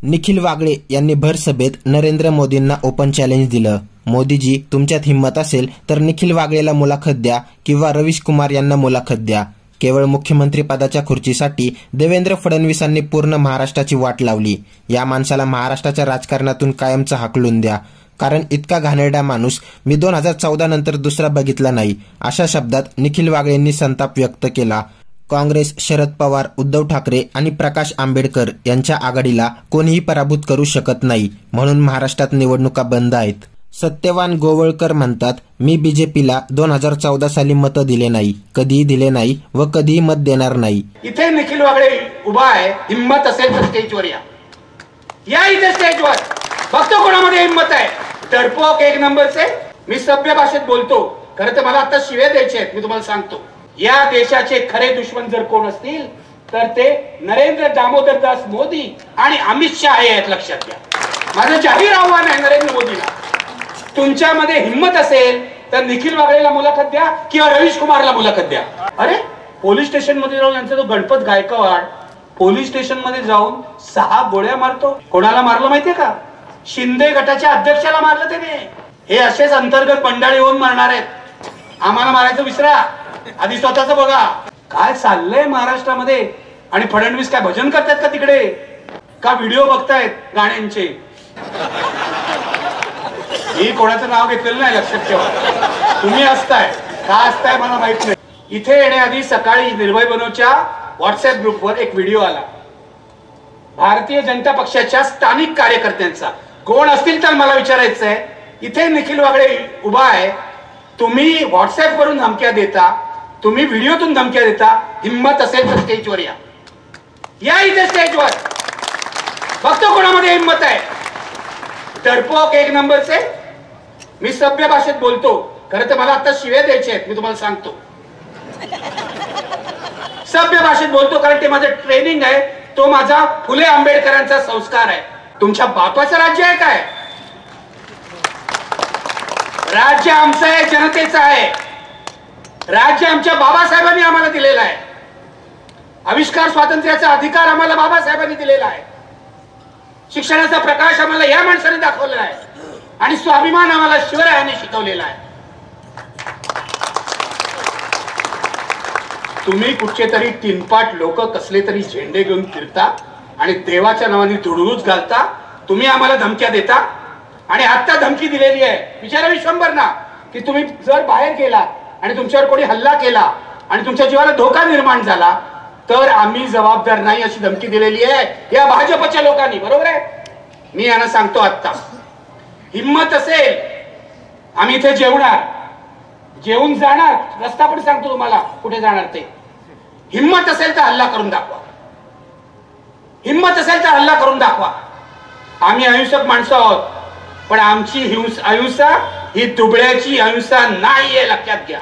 निखिल वागळे यांनी भर सभेत नरेंद्र मोदींना ओपन चॅलेंज दिलं. मोदीजी, तुमच्यात हिंमत असेल तर निखिल वागळेला मुलाखत द्या किंवा रवीश कुमार यांना मुलाखत द्या. केवळ मुख्यमंत्री पदाच्या खुर्चीसाठी देवेंद्र फडणवीसांनी पूर्ण महाराष्ट्राची वाट लावली. या माणसाला महाराष्ट्राच्या राजकारणातून कायमचा हाकलून द्या, कारण इतका घाणेरडा माणूस मी 2014 नंतर दुसरा बघितला नाही, अशा शब्दात निखिल वागळेंनी संताप व्यक्त केला. काँग्रेस, शरद पवार, उद्धव ठाकरे आणि प्रकाश आंबेडकर यांच्या आघाडीला कोणीही पराभूत करू शकत नाही, म्हणून महाराष्ट्रात निवडणुका बंद आहेत. सत्यवान गोवळकर म्हणतात, मी बीजेपीला 2014 साली मतं दिले नाही, कधीही दिले नाही व कधीही मत देणार नाही. इथे निखिल वागळे उभा आहे. हिंमत असेल तर स्टेजवर या इथे स्टेजवर. बघतो कोणामध्ये हिंमत आहे. डरपोक एक नंबरचे. मी सभ्य भाषेत बोलतो. खरं तर मला आता शिव्या द्यायचे आहेत. मी तुम्हाला सांगतो, या देशाचे खरे दुश्मन जर कोण असतील तर ते नरेंद्र दामोदर दास मोदी आणि अमित शहा हे आहेत, लक्षात घ्या. माझं जाहीर आव्हान आहे नरेंद्र मोदीला, तुमच्यामध्ये हिंमत असेल तर निखिल वागळेला मुलाखत द्या किंवा रवीश कुमारला मुलाखत द्या. अरे पोलीस स्टेशन मध्ये जाऊन यांचा तो गणपत गायकवाड पोलीस स्टेशन मध्ये जाऊन 6 गोळ्या मारतो. कोणाला मारलं माहितीये का? शिंदे गटाच्या अध्यक्षाला मारलं त्याने. हे असेच अंतर्गत बंडाळी होऊन मारणार आहेत. आम्हाला मारायचं विसरा, आधी स्वतःच बघा. काय चाललंय महाराष्ट्रामध्ये. आणि फडणवीस काय भजन करतात का तिकडे, का व्हिडिओ बघतायत गाण्यांचे? ही कोणाचं नाव घेतलेलं नाही, लक्षात ठेवा. तुम्ही असताय का असताय मला माहित नाही. इथे येण्याआधी सकाळी निर्भय बनोच्या व्हॉट्सअप ग्रुपवर एक व्हिडिओ आला भारतीय जनता पक्षाच्या स्थानिक कार्यकर्त्यांचा. कोण असतील तर मला विचारायचं आहे, इथे निखिल वागळे उभा आहे. तुम्ही व्हॉट्सअप वरून धमक्या देता, तुम्ही व्हिडिओतून धमक्या देता. हिंमत असेल तर स्टेजवर या इथे स्टेजवर. बघतो कोणामध्ये हिंमत आहे. डरपोक एक नंबरचे. मी सभ्य भाषेत बोलतो. खरं तर मला आता शिव्या द्यायचे आहेत. मी तुम्हाला सांगतो, सभ्य भाषेत बोलतो, कारण ते माझं ट्रेनिंग आहे. तो माझा फुले आंबेडकरांचा संस्कार आहे. तुमच्या बापाचं राज्य आहे काय? राज्य आमचं आहे, जनतेचं आहे. राज्य आमच्या बाबासाहेबांनी आम्हाला दिलेलं आहे. आविष्कार स्वातंत्र्याचा अधिकार आम्हाला बाबासाहेबांनी दिलेला आहे. शिक्षणाचा प्रकाश आम्हाला या माणसाने दाखवलेला आहे आणि स्वाभिमान आम्हाला शिवरायांनी शिकवलेला आहे. तुम्ही कुठचे तरी तीनपाट लोक कसले तरी झेंडे घेऊन फिरता आणि देवाच्या नावाने धुडगूस घालता. तुम्ही आम्हाला धमक्या देता आणि आता धमकी दिलेली आहे. विचारा विश्वंभरना की तुम्ही जर बाहेर गेलात आणि तुमच्यावर कोणी हल्ला केला आणि तुमच्या जीवाला धोका निर्माण झाला तर आम्ही जबाबदार नाही, अशी धमकी दिलेली आहे या भाजपच्या लोकांनी. बरोबर आहे. मी यांना सांगतो, आता हिंमत असेल आम्ही इथे जेवणार, जेवून जाणार. रस्ता पण सांगतो तुम्हाला कुठे जाणार ते. हिंमत असेल तर हल्ला करून दाखवा. हिंमत असेल तर हल्ला करून दाखवा. आम्ही अहिंसक माणसं आहोत, पण आमची अहिंसा ही दुबळ्याची अहिंसा नाहीये, लक्षात घ्या.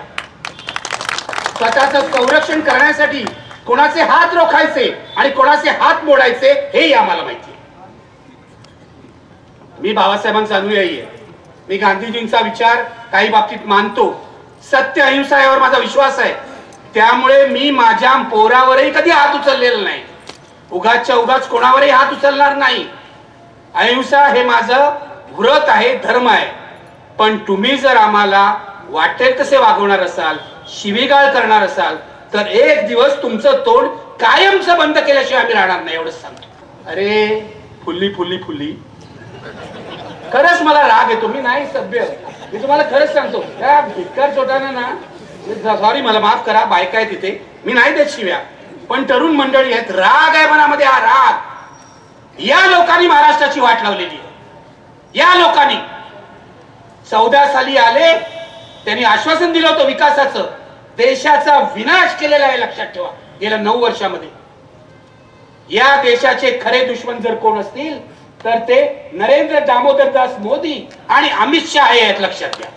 स्वतःचं संरक्षण करण्यासाठी कोणाचे हात रोखायचे आणि कोणाचे हात मोडायचे हेही आम्हाला माहिती आहे. मी बाबासाहेबांचा अनुयायी आहे. मी गांधीजींचा विचार काही बाबतीत मानतो. सत्य अहिंसा यावर माझा विश्वास आहे. त्यामुळे मी माझ्या पोरावरही कधी हात उचललेला नाही. उगाचच्या उगाच कोणावरही हात उचलणार नाही. अहिंसा हे माझं व्रत आहे, धर्म आहे. पण तुम्ही जर आम्हाला वाटेल तसे वागवणार असाल, शिवीगाळ करणार असाल तर एक दिवस तुमचं तोंड कायमचं बंद केल्याशिवाय आम्ही राहणार नाही, एवढंच सांगतो. अरे फुल्ली फुल्ली फुल्ली, खरंच मला राग येतो. मी नाही सभ्य, मी तुम्हाला खरंच सांगतो. त्या भिक्कार चोटाना ना, सॉरी मला माफ करा, बायका आहे तिथे, मी नाही देत शिव्या, पण तरुण मंडळी आहेत, राग आहे मनामध्ये. हा राग या लोकांनी महाराष्ट्राची वाट लावलेली आहे. या लोकांनी 14 साली आले, त्यांनी आश्वासन दिलं होतं विकासाचं. देशाचा विनाश केलेला आहे, लक्षात ठेवा. गेल्या 9 वर्षामध्ये या देशाचे खरे दुश्मन जर कोण असतील तर ते नरेंद्र दामोदर दास मोदी आणि अमित शहा हे आहेत, लक्षात घ्या.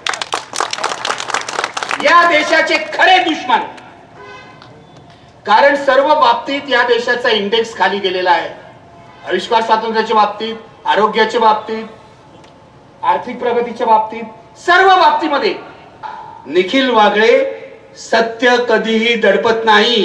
या देशाचे खरे दुश्मन. कारण सर्व बाबतीत या देशाचा इंडेक्स खाली गेलेला आहे. आविष्कार स्वातंत्र्याच्या बाबतीत, आरोग्याच्या बाबतीत, आर्थिक प्रगतीच्या बाबतीत, सर्व बाबतीमध्ये निखिल वागळे सत्य कधीही दडपत नाही.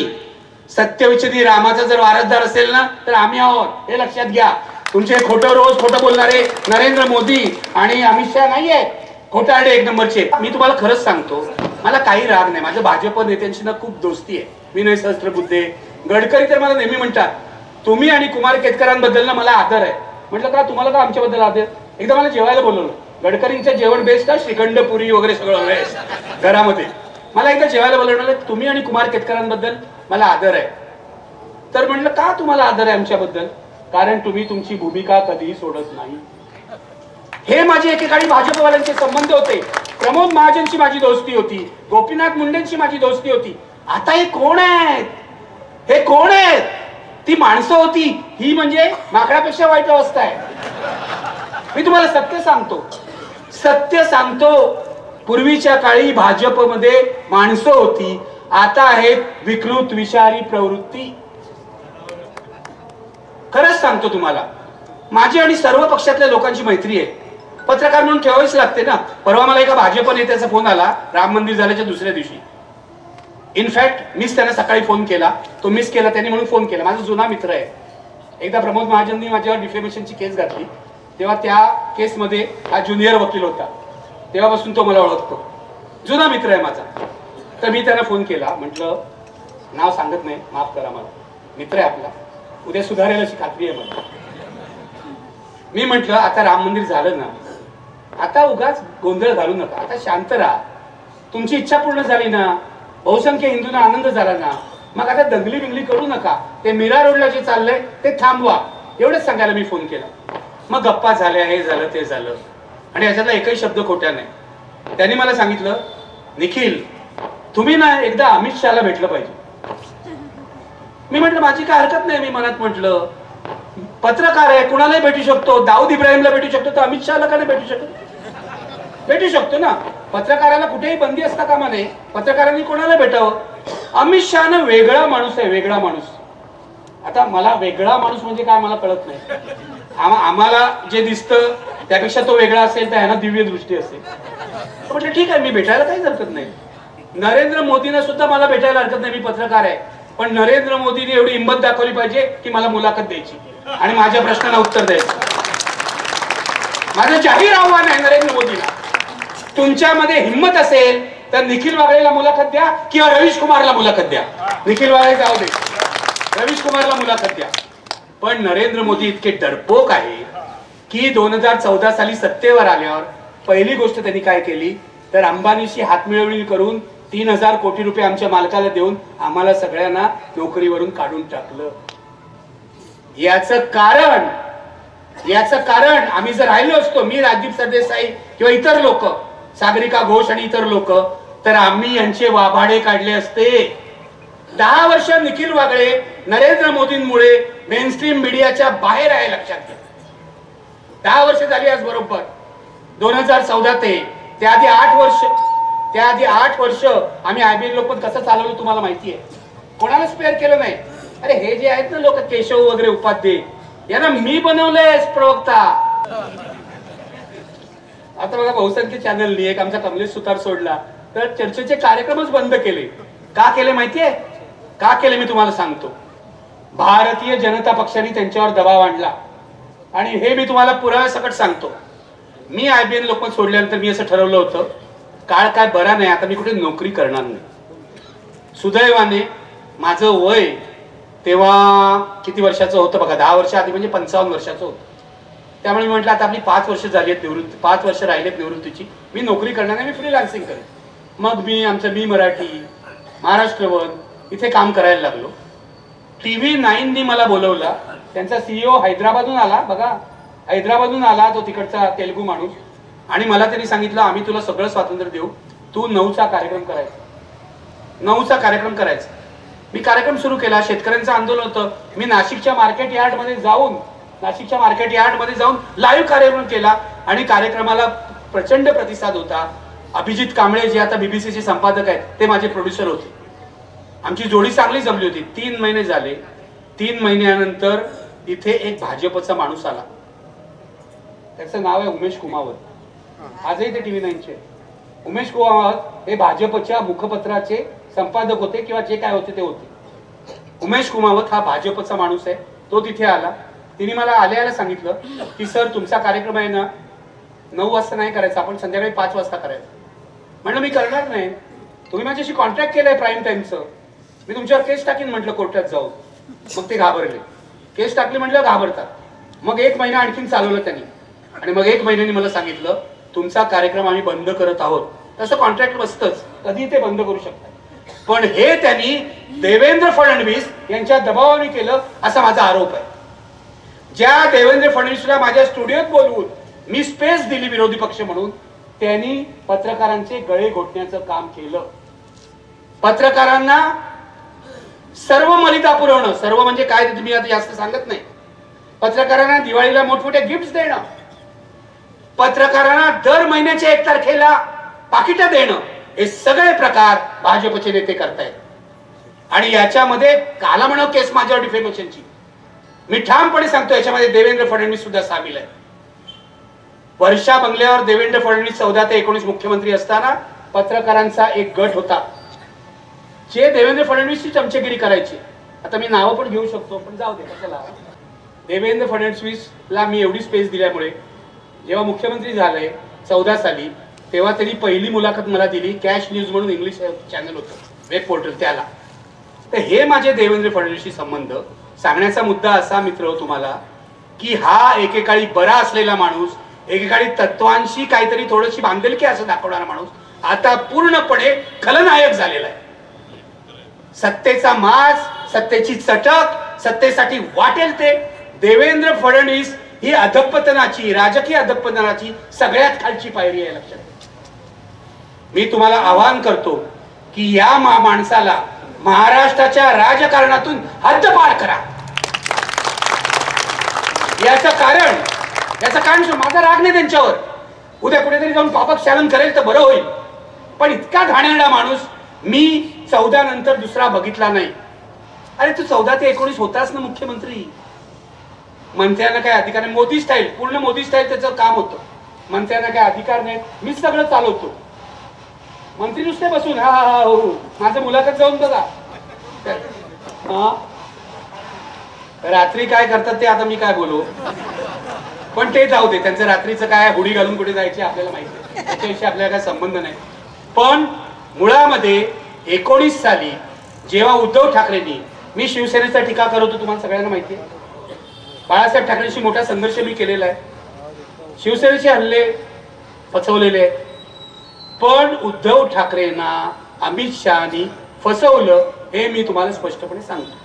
सत्यविचरी रामाचा जर वारसदार असेल ना तर आम्ही आहोत, हे लक्षात घ्या. तुमचे खोटं रोज खोटं बोलणारे नरेंद्र मोदी आणि अमित शहा नाही आहेत, खोटारडे एक नंबरचे. मी तुम्हाला खरंच सांगतो, मला काही राग नाही, माझं भाजप नेत्यांशी ना खूप दोस्ती आहे. विनय सहस्त्रबुद्धे, गडकरी तर मला नेहमी म्हणतात तुम्ही आणि कुमार केतकरांबद्दल ना मला आदर आहे. म्हटलं का तुम्हाला का आमच्याबद्दल आदर? एकदा मला जेवायला बोलवलं, गडकरींचं जेवण बेस्ट आहे, श्रीखंड पुरी वगैरे सगळं बेस्ट घरामध्ये. मला एकदा जेवायला बोलवलं, तुम्ही आणि कुमार केतकरांबद्दल मला आदर आहे. तर म्हटलं का तुम्हाला आदर आहे आमच्याबद्दल? कारण तुम्ही तुमची भूमिका कधीही सोडत नाही. हे माझे एकेकाळी भाजपवाल्यांचे संबंध होते. प्रमोद महाजनची माझी दोस्ती होती, गोपीनाथ मुंडेंची माझी दोस्ती होती. आता हे कोण आहेत? हे कोण आहेत? ती माणसं होती, ही म्हणजे माकडापेक्षा वाईट अवस्था आहे. मी तुम्हाला सत्य सांगतो, पूर्वीच्या काळी भाजपमध्ये माणसं होती, आता आहेत विकृत विषारी प्रवृत्ती. खरंच सांगतो तुम्हाला, माझी आणि सर्व पक्षातल्या लोकांची मैत्री आहे. पत्रकार म्हणून ठेवावीच लागते ना. परवा मला एका भाजप नेत्याचा फोन आला राम मंदिर झाल्याच्या दुसऱ्या दिवशी. इनफॅक्ट मीच त्यांना सकाळी फोन केला, तो मिस केला त्यांनी म्हणून फोन केला. माझा जुना मित्र आहे. एकदा प्रमोद महाजननी माझ्यावर डिफेमेशनची केस घातली, तेव्हा त्या केसमध्ये हा ज्युनियर वकील होता. तेव्हापासून तो मला ओळखतो, जुना मित्र आहे माझा. तर मी त्यांना फोन केला, म्हटलं नाव सांगत नाही, माफ करा, मला मित्र आहे आपला, उद्या सुधारेल अशी खात्री आहे मला. मी म्हटलं आता राम मंदिर झालं ना, आता उगाच गोंधळ घालू नका, आता शांत राहा. तुमची इच्छा पूर्ण झाली ना, बहुसंख्य हिंदूंना आनंद झाला ना, मग आता दंगली बिंगली करू नका. ते मीरा रोडला जे चाललंय ते थांबवा, एवढंच सांगायला मी फोन केला. मग गप्पा झाल्या, हे झालं ते झालं, आणि याच्यातला एकही शब्द खोटा नाही. त्यांनी मला सांगितलं, निखिल तुम्ही ना एकदा अमित शहाला भेटलं पाहिजे. मी म्हटलं माझी काय हरकत नाही. मी मनात म्हटलं पत्रकार आहे, कुणालाही भेटू शकतो. दाऊद इब्राहिमला भेटू शकतो, तर अमित शहाला का नाही भेटू शकतो? भेटू शकतो ना. पत्रकाराला कुठेही बंदी असता कामा नये, पत्रकारांनी कोणाला भेटावं. अमित शहा वेगळा माणूस आहे, वेगळा माणूस. आता मला वेगळा माणूस म्हणजे काय मला कळत नाही. आम्हाला जे दिसतं त्यापेक्षा तो वेगळा असेल तर ह्यांना दिव्य दृष्टी असेल. म्हटलं ठीक आहे, मी भेटायला काहीच हरकत नाही. नरेंद्र मोदींना सुद्धा मला भेटायला हरकत नाही, मी पत्रकार आहे. पण नरेंद्र मोदींनी एवढी हिंमत दाखवली पाहिजे की मला मुलाखत द्यायची आणि माझ्या प्रश्नाला उत्तर द्यायचं. माझं जाहीर आव्हान आहे नरेंद्र मोदीला, तुमच्यामध्ये हिंमत असेल तर निखिल वागळेला मुलाखत द्या किंवा रवीश कुमारला मुलाखत द्या. निखिल वागळे जाऊ दे, रवीश कुमारला मुलाखत द्या. पण नरेंद्र मोदी इतके डरपोक आहे की 2014 साली सत्तेवर आल्यावर पहिली गोष्ट त्यांनी काय केली तर अंबानीशी हातमिळवणी करून 3000 कोटी रुपये आमच्या मालकाला देऊन आम्हाला सगळ्यांना नोकरीवरून काढून टाकलं. याचं कारण आम्ही जर राहिलो असतो, मी राजदीप सरदेसाई किंवा इतर लोक, सागरिका घोष आणि इतर लोक, तर आम्ही यांचे वाभाडे काढले असते. 10 वर्ष निखिल वागळे नरेंद्र मोदींमुळे मेनस्ट्रीम मीडियाच्या बाहेर आहे, लक्षात घ्या. 10 वर्ष झाली आज, बरोबर 2014 ते त्याआधी 8 वर्ष आम्ही आयबीएन लोकमत कसं चालवलं तुम्हाला माहिती आहे. कोणाला स्पेअर केलं नाही. अरे हे जे आहेत ना लोक, केशव वगैरे उपाध्ये, यांना मी बनवलंय प्रवक्ता. आता बघा बहुसंख्य चॅनलनी एक आमचा कमलेश सुतार सोडला तर चर्चेचे कार्यक्रमच बंद केले. का केले माहितीये? का केले मी तुम्हाला सांगतो. भारतीय जनता पक्षाने त्यांच्यावर दबाव आणला आणि हे मी तुम्हाला पुराव्यासकट सांगतो. मी आयबीएन लोकमत सोडल्यानंतर मी असं ठरवलं होतं, काळ काय बरा नाही, आता मी कुठे नोकरी करणार नाही. सुदैवाने माझं वय तेव्हा किती वर्षाचं होतं बघा, 10 वर्ष आधी म्हणजे 55 वर्षाचं होतं. त्यामुळे मी म्हटलं आता आपली 5 वर्ष झाली आहेत निवृत्ती, 5 वर्ष राहिलेत निवृत्तीची, मी नोकरी करणार नाही, मी फ्रीलान्सिंग करेन. मग मी मराठी, महाराष्ट्र वन इथे काम करायला लागलो. TV9नी मला बोलवला. त्यांचा CEO हैदराबादहून आला, बघा हैदराबादहून आला तो तिकडचा तेलुगू माणूस, आणि मला त्यांनी सांगितलं आम्ही तुला सगळं स्वातंत्र्य देऊ, तू 9चा कार्यक्रम करायचा. मी कार्यक्रम सुरू केला. शेतकऱ्यांचं आंदोलन होतं. मी नाशिकच्या मार्केट यार्डमध्ये जाऊन लाईव्ह कार्यक्रम केला आणि कार्यक्रमाला प्रचंड प्रतिसाद होता. अभिजित कांबळे जे आता बीबीसीचे संपादक आहेत ते माझे प्रोड्युसर होते. आमची जोडी चांगली जमली होती. 3 महिने झाले. 3 महिन्यानंतर इथे एक भाजपचा माणूस आला. त्याचं नाव आहे उमेश कुमावत. आजही ते TV9चे. उमेश कुमावत हे भाजपच्या मुखपत्राचे संपादक होते किंवा जे काय होते ते होते. उमेश कुमावत हा भाजपचा माणूस आहे. तो तिथे आला तिने मला आल्याला सांगितलं की सर तुमचा कार्यक्रम आहे ना 9 वाजता नाही करायचा, आपण संध्याकाळी 5 वाजता करायचा. म्हणलं मी करणार नाही, तुम्ही माझ्याशी कॉन्ट्रॅक्ट केलंय प्राईम टाइमचं, मी तुमच्यावर केस टाकीन म्हटलं कोर्टात जाऊन. मग ते घाबरले, केस टाकली म्हटलं घाबरतात. मग 1 महिना आणखीन चालवलं त्यांनी आणि मग 1 महिन्याने मला सांगितलं तुमचा कार्यक्रम आम्ही बंद करत आहोत. तसं कॉन्ट्रॅक्ट बसतंच, कधी ते बंद करू शकतात. पण हे त्यांनी देवेंद्र फडणवीस यांच्या दबावाने केलं असा माझा आरोप आहे. ज्या देवेंद्र फडणवीसला माझ्या स्टुडिओत बोलवून मी स्पेस दिली विरोधी पक्ष म्हणून, त्यांनी पत्रकारांचे गळे घोटण्याचं काम केलं. पत्रकारांना सर्व मर्यादा पुरवणं, सर्व म्हणजे काय ते तुम्ही आता जास्त सांगत नाही. पत्रकारांना दिवाळीला मोठमोठ्या गिफ्ट देणं, पत्रकारांना दर महिन्याच्या 1 तारखेला पाकिटं देणं, हे सगळे प्रकार भाजपचे नेते करतायत. आणि याच्यामध्ये काला म्हणा केस माझ्यावर डिफेमेशनची, मी ठामपणे सांगतो याच्यामध्ये देवेंद्र फडणवीस सुद्धा सामील आहे. वर्षा बंगल्यावर देवेंद्र फडणवीस 14 ते 19 मुख्यमंत्री असताना पत्रकारांचा एक गट होता जे देवेंद्र फडणवीसची चमचेगिरी करायची. आता मी नावं पण घेऊ शकतो पण जाऊ दे कशाला. देवेंद्र फडणवीसला मी एवढी स्पेस दिल्यामुळे जेव्हा मुख्यमंत्री झाले 14 साली, तेव्हा त्यांनी पहिली मुलाखत मला दिली. कॅश न्यूज म्हणून इंग्लिश चॅनल होतं, वेब पोर्टल, त्याला. तर हे माझे देवेंद्र फडणवीसशी संबंध. सांगण्याचा मुद्दा असा मित्र तुम्हाला की हा एकेकाळी बरा असलेला माणूस, एकेकाळी तत्वांशी काहीतरी थोडीशी बांधिलकी असं दाखवणारा माणूस आता पूर्णपणे खलनायक झालेला आहे. सत्तेचा माज, सत्तेची चटक, सत्तेसाठी वाटेल ते. देवेंद्र फडणवीस ही अधपतनाची, राजकीय अधपतनाची सगळ्यात खालची पायरी आहे, लक्षात. मी तुम्हाला आवाहन करतो की या माणसाला महाराष्ट्राच्या राजकारणातून हद्दपार करा. याचं कारण माझा राग नाही त्यांच्यावर, उद्या कुठेतरी जाऊन पापक चालन करेल तर बरं होईल. पण इतका घाणेरडा माणूस मी 14 नंतर दुसरा बघितला नाही. अरे तू 14 ते 19 होतास ना मुख्यमंत्री. मंत्र्यांना काय अधिकार नाही, मोदी स्टाईल, पूर्ण मोदी स्टाईल त्याचं काम होतं. मंत्र्यांना काय अधिकार नाही, मीच सगळं चालवतो. मंत्री नुसते बसून हा हा हो, माझं मुलाखत जाऊन बघा. रात्री काय करतात ते आता मी काय बोलू, पण ते जाऊ दे. त्यांचं रात्रीचं काय, हुडी घालून कुठे जायचे आपल्याला माहिती आहे, त्याच्याविषयी आपल्याला काय संबंध नाही. पण मुळामध्ये 19 साली जेव्हा उद्धव ठाकरेंनी, मी शिवसेनेचा टीका करत होतो तुम्हाला सगळ्यांना माहिती आहे. बाळासाहेब ठाकरेंशी मोठा संघर्ष मी केलेला आहे. शिवसेनेचे हल्ले फसवलेले आहेत. पण उद्धव ठाकरेंना अमित शहानी फसवलं हे मी तुम्हाला स्पष्टपणे सांगतो.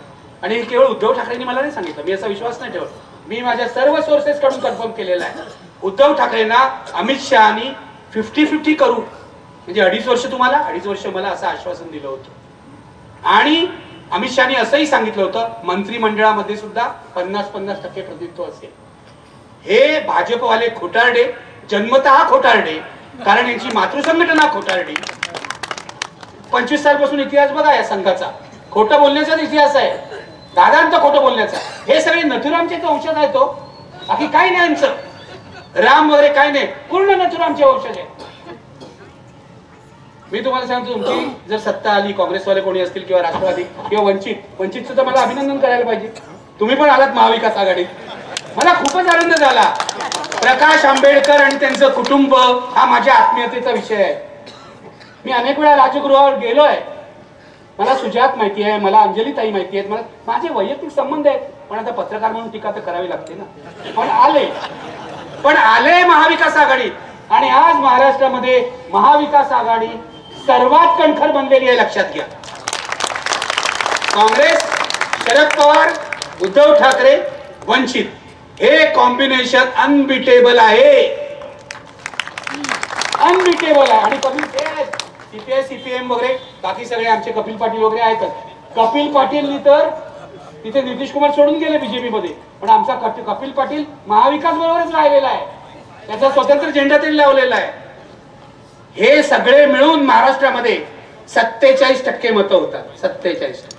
आणि हे केवळ उद्धव ठाकरेंनी मला नाही सांगितलं, मी असा विश्वास नाही ठेवत. मी माझ्या सर्व सोर्सेस कडून कन्फर्म केलेला आहे. उद्धव ठाकरेंना अमित शहानी 50-50 करू, म्हणजे 2.5 वर्ष तुम्हाला 2.5 वर्ष मला असं आश्वासन दिलं होतं. आणि अमित शहानी असंही सांगितलं होतं मंत्रिमंडळामध्ये सुद्धा 50-50% प्रतिनिधित्व असेल. हे भाजपवाले खोटारडे, जन्मतः खोटारडे, कारण यांची मातृसंघटना खोटारडी. 25 सालपासून इतिहास बघा या संघाचा, खोटं बोलण्याचाच इतिहास आहे, दादांचा खोटं बोलण्याचा. हे सगळे नथुरामचे वंशज आहेत. तो बाकी काही नाही यांचं, राम वगैरे काही नाही, पूर्ण नथुरामचे वंशज आहे. मी तुम्हाला सांगतो, तुमची जर सत्ता आली, काँग्रेसवाले कोणी असतील किंवा राष्ट्रवादी किंवा वंचितचं, तर मला अभिनंदन करायला पाहिजे. तुम्ही पण आलात महाविकास आघाडीत, मला खूपच आनंद झाला. प्रकाश आंबेडकर आणि त्यांचं कुटुंब हा माझ्या आत्मीयतेचा विषय आहे. मी अनेक वेळा राजगृहावर गेलोय, मला सुजात माहिती आहे, मला अंजली ताई माहिती आहेत, मला माझे वैयक्तिक संबंध आहेत. पण आता पत्रकार म्हणून टीका तर करावी लागते ना. पण आले महाविकास आघाडीत. आणि आज महाराष्ट्रामध्ये महाविकास आघाडी सर्वात कणखर बनलेली आहे, लक्षात घ्या. काँग्रेस, शरद पवार, उद्धव ठाकरे, वंचित, हे कॉम्बिनेशन अनबिटेबल आहे, अनबिटेबल आहे. आणि सीपीआय सीपीएम वगैरे बाकी सगळे आमचे कपिल पाटील वगैरे आहेतच. कपिल पाटीलनी तर तिथे नितीश कुमार सोडून गेले बीजेपी मध्ये, पण आमचा कपिल पाटील महाविकास बरोबरच राहिलेला आहे, त्याचा स्वतंत्र झेंडा त्यांनी लावलेला आहे. हे सगळे मिळून महाराष्ट्रामध्ये 47% मतं होतात, 47%.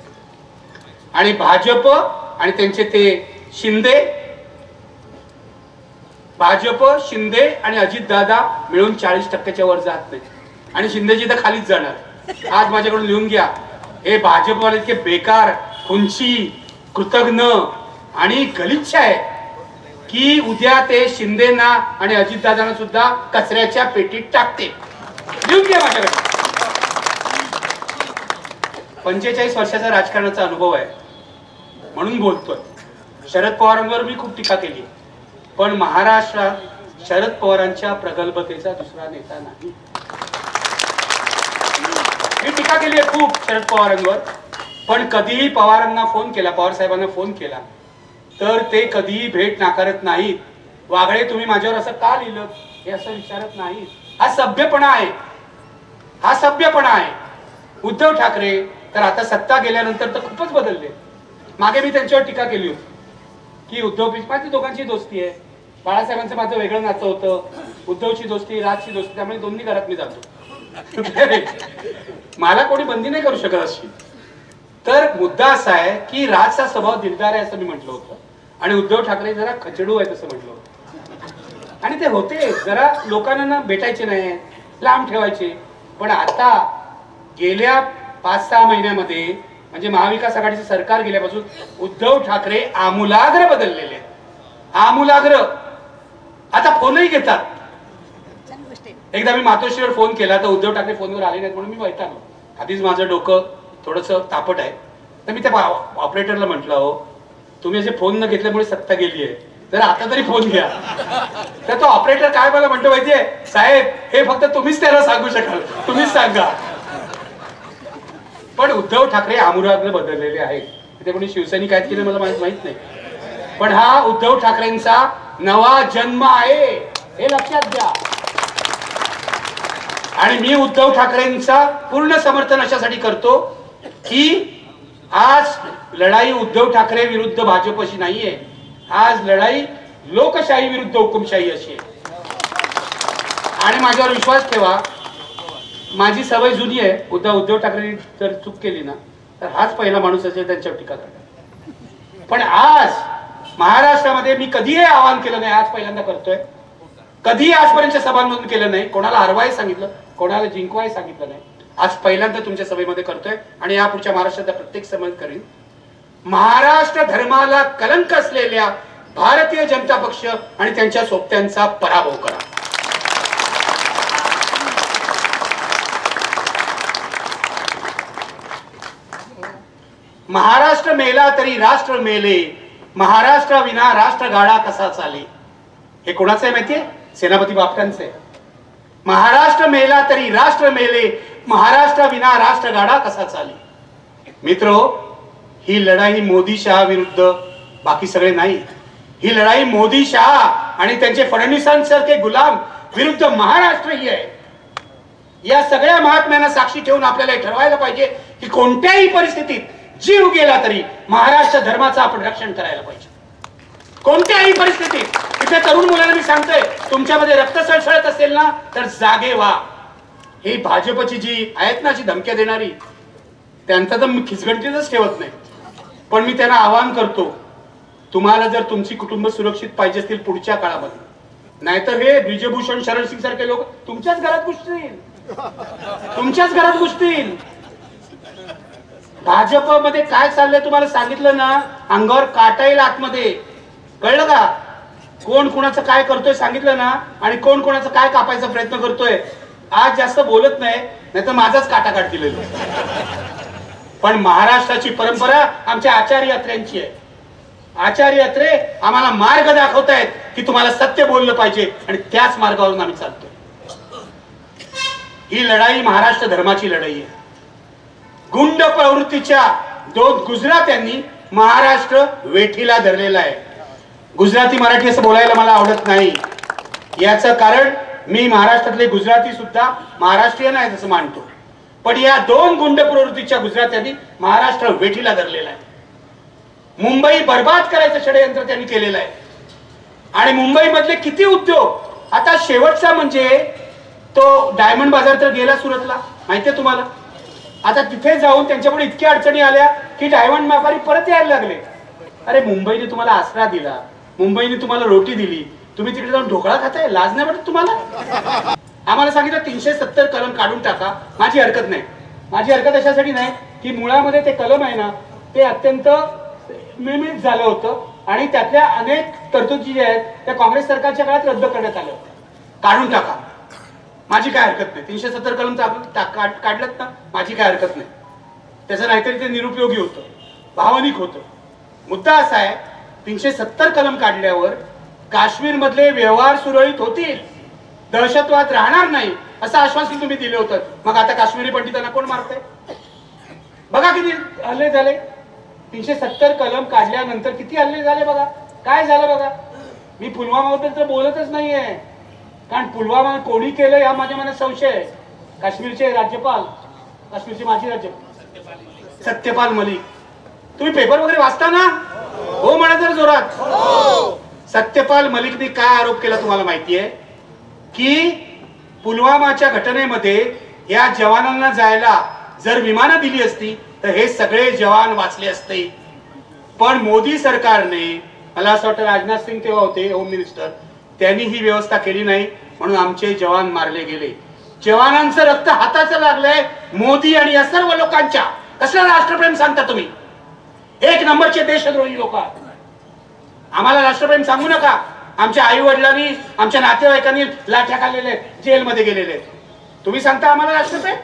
आणि भाजप आणि त्यांचे ते भाजप, शिंदे आणि अजितदादा मिळून 40%च्या वर जात नाही. आणि शिंदेजी तर खालीच जाणार. आज माझ्याकडून लिहून घ्या, हे भाजपवाले इतके बेकार, खुंची, कृतघ्न आणि गलिच्छ आहे की उद्या ते शिंदेना आणि अजितदादांना सुद्धा कचऱ्याच्या पेटीत टाकते. लिहून घ्या माझ्याकडे. 45 वर्षाचा राजकारणाचा अनुभव आहे म्हणून बोलतोय. शरद पवारांवर मी खूप टीका केली, पण महाराष्ट्रात शरद पवारांच्या प्रगल्भतेचा दुसरा नेता नाही. मी टीका केली आहे खूप शरद पवारांवर, पण कधीही पवारांना फोन केला, पवार साहेबांना फोन केला तर ते कधीही भेट नाकारत नाहीत. वागळे तुम्ही माझ्यावर असं का लिहिलं हे असं विचारत नाहीत. हा सभ्यपणा आहे, हा सभ्यपणा आहे. उद्धव ठाकरे तर आता सत्ता गेल्यानंतर तर खूपच बदलले. मागे मी त्यांच्यावर टीका केली होती की उद्धव माझी दोघांची दोस्ती आहे, बाळासाहेबांचं माझं वेगळं नातं होतं, उद्धवची दोस्ती राजची दोस्ती, त्यामुळे दोन्ही घरात मी जातो. मला कोणी बंदी नाही करू शकत अशी. तर मुद्दा असा आहे की राजचा स्वभाव दिलदार आहे असं मी म्हटलं होतं आणि उद्धव ठाकरे जरा खचडू आहे असं म्हटलं होतं. आणि ते होते जरा लोकांना भेटायचे नाही, लांब ठेवायचे. पण आता गेल्या 5-6 महिन्यामध्ये म्हणजे महाविकास आघाडीचे सरकार गेल्यापासून उद्धव ठाकरे आमूलाग्र बदललेले आहेत. आमूलाग्र. आता फोनही घेतात. एकदा मी मातोश्रीवर फोन केला तर उद्धव ठाकरे फोनवर आले नाहीत म्हणून मी वैतागलो. आधीच माझं डोकं थोडंसं तापट आहे. तर मी त्या ऑपरेटरला म्हटलं, हो तुम्ही असे फोन न घेतल्यामुळे सत्ता गेली आहे, तर आता तरी फोन घ्या. तर तो ऑपरेटर काय मला म्हणतो माहितीये, साहेब हे फक्त तुम्हीच त्याला सांगू शकाल, तुम्हीच सांगा. पण उद्धव ठाकरे आमूलाग्र बदललेले आहेत. ते कोणी शिवसैनिक आहेत की नाही मला माहित नाही, पण हा उद्धव ठाकरेंचा नवा जन्म आहे हे लक्षात घ्या. आणि मी उद्धव ठाकरेंचा पूर्ण समर्थन अशासाठी करतो की आज लढाई उद्धव ठाकरे विरुद्ध भाजपशी नाहीये, आज लढाई लोकशाही विरुद्ध हुकुमशाही अशी आहे. आणि माझ्यावर विश्वास ठेवा, माझी सवय जुनी आहे. उद्धव ठाकरे जर चूक केली ना तर हाच पहिला माणूस असेल त्यांच्यावर टीका करणार. पण आज महाराष्ट्रामध्ये मी कधीही आवाहन केलं नाही, आज पहिल्यांदा करतोय. कधीही आजपर्यंत सभांमधून केलं नाही, कोणाला हरवाय सांगितलं, कोणाला जिंकवाय सांगितलं नाही. आज पहिल्यांदा तुमच्या सभेमध्ये करतोय आणि यापुढच्या महाराष्ट्राच्या प्रत्येक सभेत करीन. महाराष्ट्र धर्माला कलंक असलेल्या भारतीय जनता पक्ष आणि त्यांच्या सोबत्यांचा पराभव करा. महाराष्ट्र मेला तरी राष्ट्र मेले, महाराष्ट्र विना राष्ट्र गाडा कसा चाले. हे कोणाचं आहे माहितीये? सेनापती बापटांचं आहे. महाराष्ट्र मेला तरी राष्ट्र मेले, महाराष्ट्र विना राष्ट्र गाडा कसा चाले. मित्रो, ही लढाई मोदी शहा विरुद्ध बाकी सगळे नाही. ही लढाई मोदी शहा आणि त्यांचे फडणवीसांसारखे गुलाम विरुद्ध महाराष्ट्र ही आहे. या सगळ्या महात्म्यांना साक्षी ठेवून आपल्याला हे ठरवायला पाहिजे की कोणत्याही परिस्थितीत जीव गेला तरी महाराष्ट्र धर्माचं आपण रक्षण करायला पाहिजे. कोणत्याही परिस्थितीत. इथे तरुण मुलांना मी सांगतोय, तुमच्यामध्ये रक्त सळसळत असेल ना तर जागे व्हा. ही भाजपची जी आहेत ना अशी धमक्या देणारी, त्यांचा तर मी खिचगंटीतच ठेवत नाही. पण मी त्यांना आवाहन करतो, तुम्हाला जर तुमची कुटुंब सुरक्षित पाहिजे असतील पुढच्या काळामध्ये, नाहीतर हे ब्रिजभूषण शरण सिंग सारखे लोक तुमच्याच घरात घुसतील, तुमच्याच घरात घुसतील. भाजपमध्ये काय चाललंय तुम्हाला सांगितलं ना, अंगावर काटा येईल आतमध्ये. कळलं का? कोण कोणाचं काय करतोय सांगितलं ना, आणि कोण कोणाचं काय कापायचा प्रयत्न करतोय. आज जास्त बोलत नाही, नाहीतर माझाच काटा काढतील. पण महाराष्ट्राची परंपरा आमच्या आचार्य अत्रेंची आहे. आचार्य अत्रे आम्हाला मार्ग दाखवतायत की तुम्हाला सत्य बोललं पाहिजे आणि त्याच मार्गावरून आम्ही चालतोय. ही लढाई महाराष्ट्र धर्माची लढाई आहे. गुंड प्रवृत्तीच्या 2 गुजरात्यांनी महाराष्ट्र वेठीला धरलेला आहे. गुजराती मराठी असं बोलायला मला आवडत नाही. याचं कारण मी महाराष्ट्रातले गुजराती सुद्धा महाराष्ट्रीयन आहेत असं मानतो. पण या 2 गुंड प्रवृत्तीच्या गुजरात्यांनी महाराष्ट्र वेठीला धरलेला आहे. मुंबई बर्बाद करायचं षडयंत्र त्यांनी केलेलं आहे. आणि मुंबईमधले किती उद्योग, आता शेवटचा म्हणजे तो डायमंड बाजार तर गेला सुरतला, माहितीये तुम्हाला. आता तिथे जाऊन त्यांच्यापुढे इतक्या अडचणी आल्या की डायमंड व्यापारी परत यायला लागले. अरे मुंबईने तुम्हाला आसरा दिला, मुंबईने तुम्हाला रोटी दिली, तुम्ही तिकडे जाऊन ढोकळा खाताय, लाज नाही वाटत तुम्हाला? आम्हाला सांगितलं 370 कलम काढून टाका. माझी हरकत नाही. माझी हरकत अशासाठी नाही की मुळामध्ये ते कलम आहे ना ते अत्यंत मिळमिळीत झालं होतं आणि त्यातल्या अनेक तरतुदी ज्या आहेत त्या काँग्रेस सरकारच्या काळात रद्द करण्यात आल्या होत्या. काढून टाका, माझी काय हरकत नाही. 370 कलम काढलं ना, माझी काय हरकत नाही. त्याचं नाहीतरी ते निरुपयोगी होतं, भावनिक होतं. मुद्दा असा आहे, 370 कलम काढल्यावर काश्मीर मधले व्यवहार सुरळीत होतील, दहशतवाद राहणार नाही असं आश्वासन तुम्ही दिले होतं. मग आता काश्मीरी पंडितांना कोण मारतंय? बघा किती हल्ले झाले. 370 कलम काढल्यानंतर किती हल्ले झाले बघा, काय झालं बघा. मी पुलवामाबद्दल तर बोलतच नाहीये, कारण पुलवामा कोणी केलं या माझ्या मनात संशय आहे. काश्मीरचे राज्यपाल, काश्मीरचे माजी राज्यपाल सत्यपाल मलिक, तुम्ही पेपर वगैरे वाचता ना? हो म्हणा जर जोरात. सत्यपाल मलिकने काय आरोप केला तुम्हाला माहितीये की पुलवामाच्या घटनेमध्ये या जवानांना जायला जर विमानं दिली असती तर हे सगळे जवान वाचले असते. पण मोदी सरकारने, मला असं वाटतं राजनाथ सिंग तेव्हा होते होम मिनिस्टर, त्यांनी ही व्यवस्था केली नाही म्हणून आमचे जवान मारले गेले. जवानांचं रक्त हाताचं लागलंय मोदी आणि या सर्व लोकांच्या. कसलं राष्ट्रप्रेम सांगता तुम्ही? एक नंबरचे देशद्रोही लोक. आम्हाला राष्ट्रप्रेम सांगू नका. आमच्या आई वडिलांनी, आमच्या नातेवाईकांनी लाठ्या खाल्लेले, जेलमध्ये गेलेले. तुम्ही सांगता आम्हाला राष्ट्रप्रेम?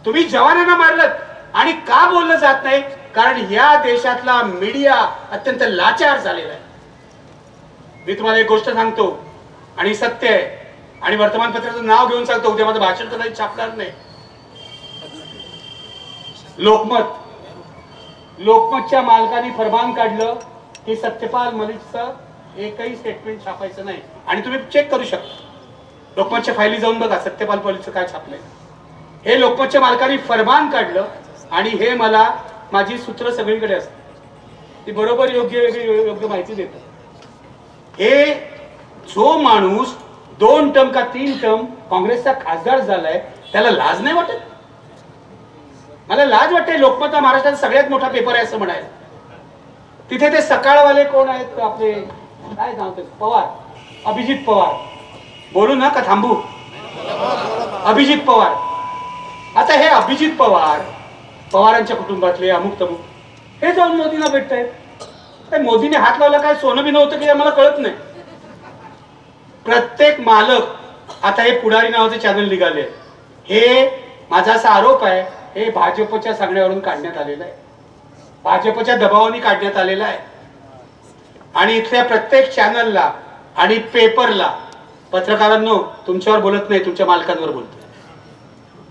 तुम्ही जवानांना मारलं. आणि का बोललं जात नाही? कारण या देशातला मीडिया अत्यंत लाचार झालेला आहे. मी तुम्हाला एक गोष्ट सांगतो आणि सत्य आहे, आणि वर्तमानपत्राचं नाव घेऊन सांगतो, उद्या माझं भाषण तर नाही छापणार नाही. लोकमतच्या मालकांनी फरमान काढलं की सत्यपाल मलिकचं एकही स्टेटमेंट छापायचं नाही. आणि तुम्ही चेक करू शकता, लोकमतच्या फायली जाऊन बघा सत्यपाल मलिकचं काय छापलंय. हे लोकमतच्या मालकांनी फरमान काढलं आणि हे मला माझी सूत्र सगळीकडे असतात, ती बरोबर योग्य माहिती देतात. हे जो माणूस 2 टर्म का 3 टर्म काँग्रेसचा खासदार झालाय त्याला लाज नाही वाटत? मला लाज वाटते. लोकमत हा महाराष्ट्राचा सगळ्यात मोठा पेपर आहे असं म्हणायला. तिथे ते सकाळवाले कोण आहेत आपले, काय नाव ते, पवार, अभिजित पवार. बोलू ना का थांबू? अभिजित पवार. आता हे अभिजित पवार, पवारांच्या कुटुंबातले अमुक तमुक, हे जाऊन मोदींना भेटतायत. मोदीने हात लावला काय सोनं बिनं होतं की मला कळत नाही. प्रत्येक मालक, आता हे पुढारी नावाचे चॅनल निघाले, हे माझा असा आरोप आहे हे भाजपच्या सांगण्यावरून काढण्यात आलेलं आहे, भाजपच्या दबावाने काढण्यात आलेलं आहे. आणि इथल्या प्रत्येक चॅनलला आणि पेपरला, पत्रकारांनो तुमच्यावर बोलत नाही, तुमच्या मालकांवर बोलतो.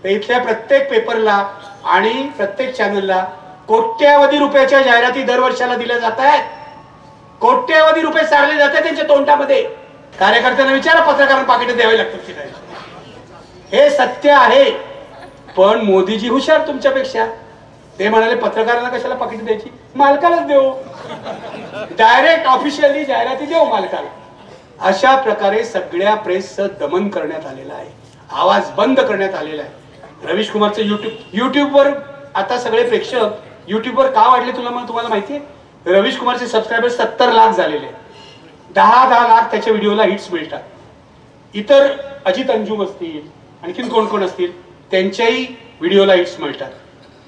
इथल्या प्रत्येक पेपरला आणि प्रत्येक चॅनलला कोट्यावधी रुपयाच्या जाहिराती दरवर्षाला दिल्या जात आहेत. कोट्यावधी रुपये सारले जाते त्यांच्या तोंडामध्ये. कार्यकर्त्यांना विचारा पत्रकारांना पाकिटे द्यावे लागतात की नाही. हे सत्य आहे. पण मोदीजी हुशार तुमच्यापेक्षा. ते म्हणाले पत्रकारांना कशाला पाकिटे द्यायची, मालकालाच देऊ, डायरेक्ट ऑफिशियली जाहिराती देऊ मालकाला. अशा प्रकारे सगळ्या प्रेसचं दमन करण्यात आलेलं आहे, आवाज बंद करण्यात आलेला आहे. रवीश कुमारचं युट्यूबवर आता सगळे प्रेक्षक युट्यूबवर का वाढले तुम्हाला माहितीये? रवीश कुमारचे सबस्क्रायबर 70 लाख झालेले. 10 लाख त्याच्या व्हिडिओला हिट्स मिळतात. इतर अजित अंजुम असतील, आणखीन कोण कोण असतील, त्यांच्याही व्हिडिओला हिट्स मिळतात.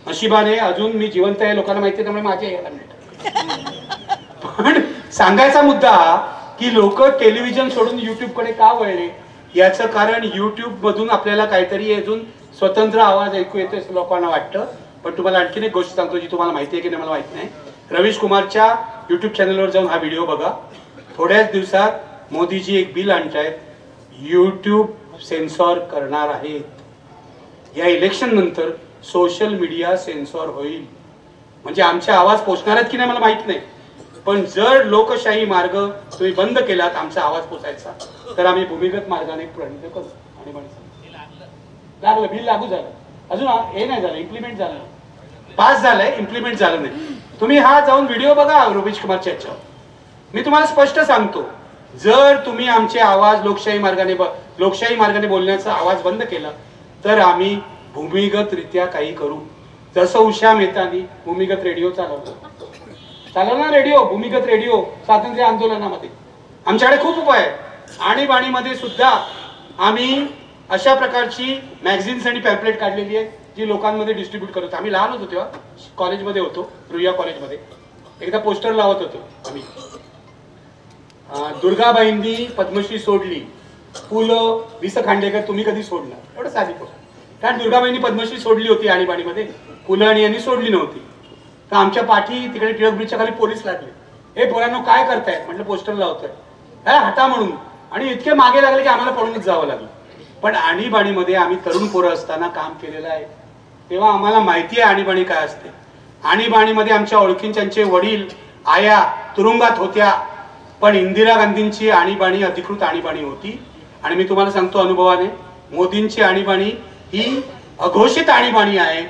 नशिबाने अजून मी जिवंत आहे, लोकांना माहिती आहे, त्यामुळे माझ्या यायला मिळतात. पण सांगायचा मुद्दा की लोक टेलिव्हिजन सोडून युट्यूबकडे का वळले, याचं कारण युट्यूब मधून आपल्याला काहीतरी अजून स्वतंत्र आवाज ऐकू येतो असं लोकांना वाटतं. पण तुम्हाला आणखीन एक गोष्ट सांगतो जी तुम्हाला माहिती आहे की नाही मला माहित नाही. रवीश कुमारच्या युट्यूब चॅनलवर जाऊन हा व्हिडिओ बघा. थोड्याच दिवसात मोदीजी एक बिल आणतायत, युट्यूब सेन्सॉर करणार आहेत. या इलेक्शन नंतर सोशल मीडिया सेन्सॉर होईल. म्हणजे आमचे आवाज पोचणार आहेत की नाही मला माहित नाही, पण जर लोकशाही मार्ग तुम्ही बंद केलात आमचा आवाज पोचायचा, तर आम्ही भूमिगत मार्गाने प्रयत्न करू. आणि लागलं बिल लागू झालं, अजून हे नाही झालं, इम्प्लिमेंट झालं, पास झालंय, इम्प्लिमेंट झालं नाही. तुम्ही हा जाऊन व्हिडिओ बघा रवीश कुमारच्या याच्यावर. मी तुम्हाला स्पष्ट सांगतो, जर तुम्ही आमचे आवाज लोकशाही मार्गाने बोलण्याचा आवाज बंद केला तर आम्ही भूमिगतरित्या काही करू. जसं उषा मेहतानी भूमिगत रेडिओ चालवला रेडिओ, भूमिगत रेडिओ स्वातंत्र्य आंदोलनामध्ये. आमच्याकडे खूप उपाय आहे. आणीबाणीमध्ये सुद्धा आम्ही अशा प्रकारची मॅगझिन्स आणि पॅम्पलेट काढलेली आहे जी लोकांमध्ये डिस्ट्रीब्यूट करतो. आम्ही लहान होतो तेव्हा, कॉलेजमध्ये होतो, रुईया कॉलेजमध्ये, एकदा पोस्टर लावत होतो आम्ही दुर्गाबाईंनी पद्मश्री सोडली, पु ल वि स खांडेकर तुम्ही कधी सोडणार? एवढं साधी गोष्ट. कारण दुर्गाबाईंनी पद्मश्री सोडली होती आणीबाणीमध्ये, पु ल आणि यांनी सोडली नव्हती. तर आमच्या पाठी तिकडे टिळक ब्रिजच्या खाली पोलीस लागले. हे पोरांनो काय करतायत म्हटलं, पोस्टर लावतोय. हटा म्हणून. आणि इतके मागे लागले की आम्हाला पळूनच जावं लागलं. पण आणीबाणीमध्ये आम्ही तरुण पोरं असताना काम केलेलं आहे, तेव्हा आम्हाला माहिती आहे आणीबाणी काय असते. आणीबाणीमध्ये आमच्या ओळखींचे वडील आया तुरुंगात होत्या, पण इंदिरा गांधींची आणीबाणी अधिकृत आणीबाणी होती. आणि मी तुम्हाला सांगतो अनुभवाने, मोदींची आणीबाणी ही अघोषित आणीबाणी आहे.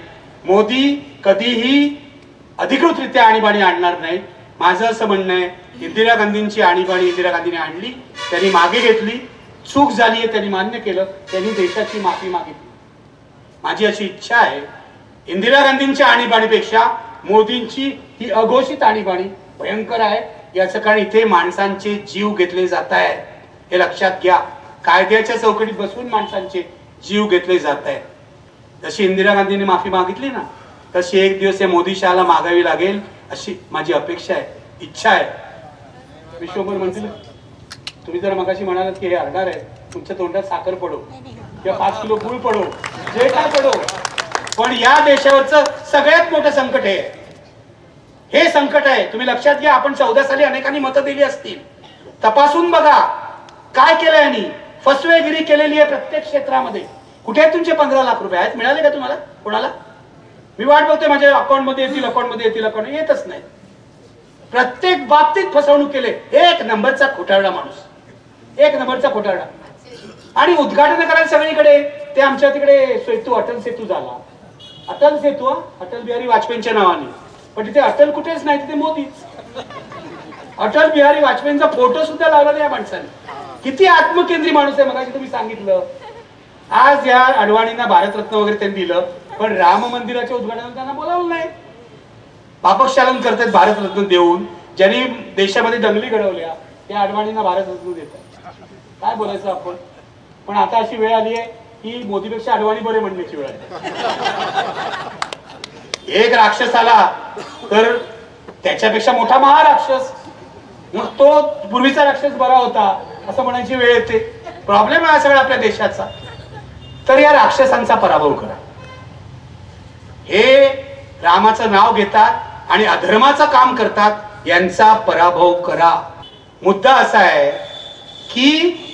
मोदी कधीही अधिकृतरित्या आणीबाणी आणणार नाही. माझं असं म्हणणं आहे, इंदिरा गांधींची आणीबाणी इंदिरा गांधीने आणली, त्यांनी मागे घेतली, चूक झाली आहे त्यांनी मान्य केलं, त्यांनी देशाची माफी मागितली. माझी अशी इच्छा आहे, इंदिरा गांधींच्या आणीबाणीपेक्षा मोदींची ही अघोषित आणीबाणी भयंकर आहे. याचं कारण इथे माणसांचे जीव घेतले जात आहेत, हे लक्षात घ्या. कायद्याच्या चौकटीत बसून माणसांचे जीव घेतले जात आहेत. जशी इंदिरा गांधींनी माफी मागितली ना, तशी एक दिवस या मोदी शहाला मागावी लागेल अशी माझी अपेक्षा आहे, इच्छा आहे. विश्वभर म्हणतील तुम्ही जर मगाशी म्हणालात की हे हरणार आहे, तुमच्या तोंडात साखर पडो किंवा 5 किलो गुळ पडो, जे काय पडो, पण या देशावरचं सगळ्यात मोठं संकट हे संकट आहे. तुम्ही लक्षात घ्या, आपण 14 साली अनेकांनी मतं दिली असतील. तपासून बघा काय केलंय यांनी. फसवेगिरी केलेली आहे प्रत्येक क्षेत्रामध्ये. कुठे आहेत तुमचे 15 लाख रुपये? आहेत? मिळाले का तुम्हाला? कोणाला? मी वाट बघतोय, माझ्या अकाउंटमध्ये येतील, अकाउंटमध्ये येतील, अकाउंट येतच नाही. प्रत्येक बाबतीत फसवणूक केले. एक नंबरचा खोटारडा माणूस, एक नंबरचा खोटारडा. आणि उद्घाटन करायला सगळीकडे ते आमच्या तिकडे सेतू, अटल सेतू झाला. अटल सेतू, अटल बिहारी वाजपेयींच्या नावाने, पण तिथे अटल कुठेच नाही, तिथे मोदीच. अटल बिहारी वाजपेयींचा फोटो सुद्धा लावला नाही या माणसाने. किती आत्मकेंद्री माणूस आहे. मगाशी तुम्ही सांगितलं, आज या अडवाणींना भारतरत्न वगैरे त्यांनी दिलं, पण राम मंदिराच्या उद्घाटनाला त्यांना बोलावलं नाही. पापक्षालन करतात भारतरत्न देऊन. ज्यांनी देशामध्ये दंगली घडवल्या त्या अडवाणींना भारतरत्न देतात. काय बोलायचं आपण? पण आता अशी वेळ आली आहे की मोदीपेक्षा अडवाणी बरे म्हणण्याची वेळ आहे. एक राक्षस आला तर त्याच्यापेक्षा मोठा महाराक्षस, मग तो पूर्वीचा राक्षस बरा होता असं म्हणायची वेळ येते. प्रॉब्लेम आहे सगळा आपल्या देशाचा. तर या राक्षसांचा पराभव करा. हे रामाचं नाव घेतात आणि अधर्माचं काम करतात, यांचा पराभव करा. मुद्दा असा आहे की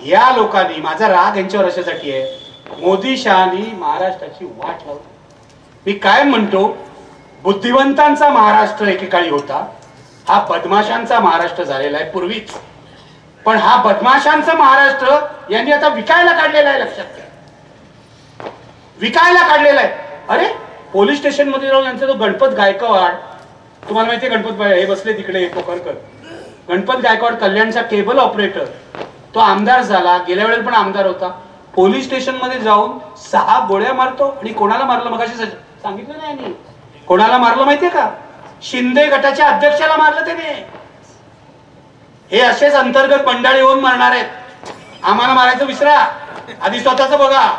या लोकांनी, माझा राग यांच्यावर अशासाठी आहे, मोदी शहानी महाराष्ट्राची वाट लावली. मी काय म्हणतो, बुद्धिवंतांचा महाराष्ट्र एकेकाळी होता, हा बदमाशांचा महाराष्ट्र झालेला आहे पूर्वीच. पण हा बदमाशांचा महाराष्ट्र यांनी आता विकायला काढलेला आहे. लक्षात घ्या, विकायला काढलेला आहे. अरे पोलीस स्टेशन मध्ये जाऊन यांचा तो गणपत गायकवाड, तुम्हाला माहितीये गणपत हे बसले तिकडे कोकरकर, गणपत गायकवाड कल्याणचा केबल ऑपरेटर, तो आमदार झाला, गेल्या वेळेला पण आमदार होता. पोलीस स्टेशन मध्ये जाऊन 6 गोळ्या मारतो. आणि कोणाला मारलं मगाशी सांगितलं नाही यांनी. कोणाला मारलं माहितीये का? शिंदे गटाच्या अध्यक्षाला मारलं त्याने. हे असेच अंतर्गत बंडाळी होऊन मारणार आहेत. आम्हाला मारायचं विसरा, आधी स्वतःच बघा.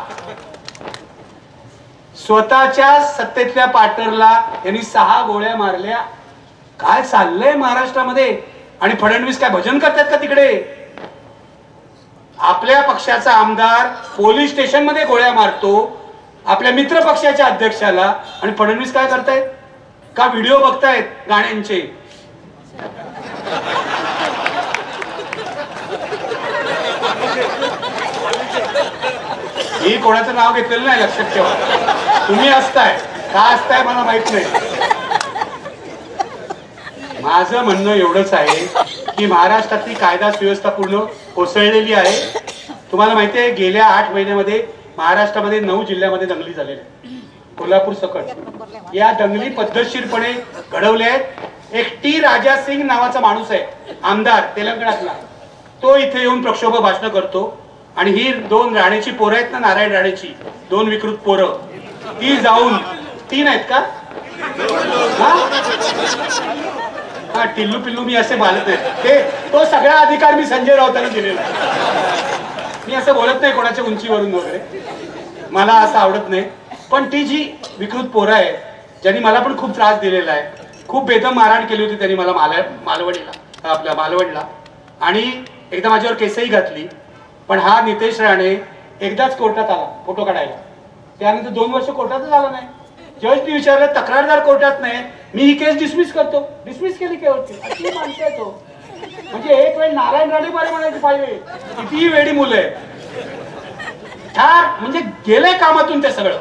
स्वतःच्या सत्तेतल्या पार्टनरला यांनी 6 गोळ्या मारल्या. काय चाललंय महाराष्ट्रामध्ये? आणि फडणवीस काय भजन करतात का तिकडे? आपल्या पक्षाचा आमदार पोलीस स्टेशन मध्ये गोळ्या मारतो आपल्या मित्र पक्षाच्या अध्यक्षाला, आणि फडणवीस काय करतायत का? व्हिडिओ बघतायत गाण्यांचे. ही कोणाचं नाव घेतलेलं नाही, लक्षात ठेवा. तुम्ही असताय का असताय मला माहित नाही. माझं म्हणणं एवढंच आहे की महाराष्ट्रातली कायदा सुव्यवस्था पूर्ण कोसळलेली आहे. तुम्हाला माहिती आहे, गेल्या 8 महिन्यामध्ये महाराष्ट्रामध्ये 9 जिल्ह्यामध्ये दंगली झालेल्या आहेत, कोल्हापूर सकट. या दंगली पद्धतशीरपणे घडवल्या आहेत. एक टी राजा सिंग नावाचा माणूस आहे, आमदार तेलंगणातला, तो इथे येऊन प्रक्षोभ भाषण करतो. आणि ही 2 राणेची पोरं आहेत ना, नारायण राणेची 2 विकृत पोरं, ती जाऊन 3 आहेत का? हा टिल्लू पिल्लू मी असे बोलत नाही. ते तो सगळा अधिकार मी संजय राऊतांना दिलेला आहे. मी असं बोलत नाही कोणाच्या उंचीवरून वगैरे, मला असं आवडत नाही. पण ती जी विकृत पोरं आहेत, ज्यांनी मला पण खूप त्रास दिलेला आहे, खूप बेदम मारहाण केली होती त्यांनी मला मालवणीला, आपल्या मालवणला, आणि एकदा माझ्यावर केसही घातली. पण हा नितेश राणे एकदाच कोर्टात आला फोटो काढायला. त्यानंतर 2 वर्ष कोर्टातच आला नाही. जजनी विचारलं तक्रारदार कोर्टात नाही, मी ही केस डिसमिस करतो. डिसमिस केली केवळची. अशी माणसं आहे तो. म्हणजे एक वेळ नारायण राणे बरे म्हणायचे पाहिजे. कितीही वेडी मुलं आहे. म्हणजे गेलंय कामातून ते सगळं.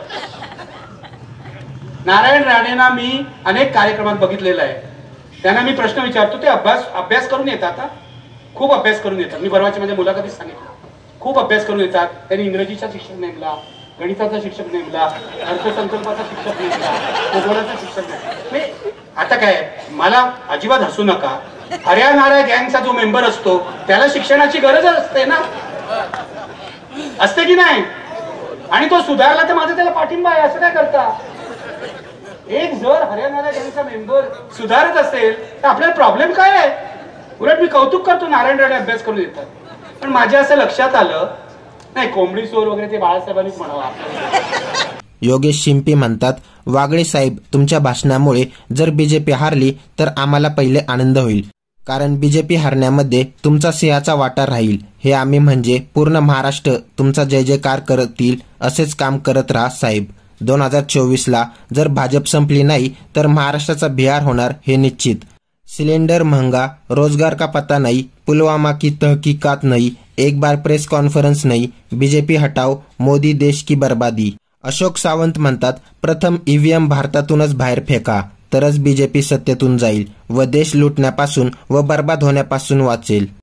नारायण राणेंना मी अनेक कार्यक्रमात बघितलेलं आहे. त्यांना मी प्रश्न विचारतो, ते अभ्यास करून येतात. खूप अभ्यास करून येतात. मी परवाच्या माझ्या मुलाखतीत सांगितलं, खूप अभ्यास करून येतात. त्यांनी इंग्रजीचा शिक्षक नेमला, गणिताचा शिक्षक नेमला, अर्थसंकल्पाचा शिक्षक नेमला, भूगोलाचा शिक्षक नेमला. आता काय, मला अजिबात हसू नका. हरियाणा गँगचा जो मेंबर असतो त्याला शिक्षणाची गरज असते ना, असते की नाही? आणि तो सुधारला तर माझा त्याला पाठिंबा आहे. असं काय करता? एक जर हरियाणा गँगचा मेंबर सुधारत असेल तर आपल्याला प्रॉब्लेम काय आहे? उलट मी कौतुक करतो, नारायण राणे अभ्यास करून येतात. पण माझ्या असं लक्षात आलं नाही, कोंबडी चोर वगैरे ते बाळासाहेबांनीच म्हणावं. योगेश शिंपी म्हणतात, वागळे साहेब, तुमच्या भाषणामुळे जर बीजेपी हारली तर आम्हाला पहिले आनंद होईल, कारण बीजेपी हरण्यामध्ये तुमचा सिंहाचा वाटा राहील. हे आम्ही म्हणजे पूर्ण महाराष्ट्र तुमचा जय जयकार करतील. असेच काम करत राहा साहेब. 2024ला जर भाजप संपली नाही तर महाराष्ट्राचा बिहार होणार हे निश्चित. सिलेंडर महंगा, रोजगार का पता नहीं, पुलवामा की तहकीकात नहीं, एक बार प्रेस कॉन्फरन्स नहीं, बीजेपी हटाओ, मोदी देश की बर्बादी. अशोक सावंत म्हणतात, प्रथम ईव्हीएम भारतातूनच बाहेर फेका, तरच बीजेपी सत्तेतून जाईल व देश लुटण्यापासून व बर्बाद होण्यापासून वाचेल.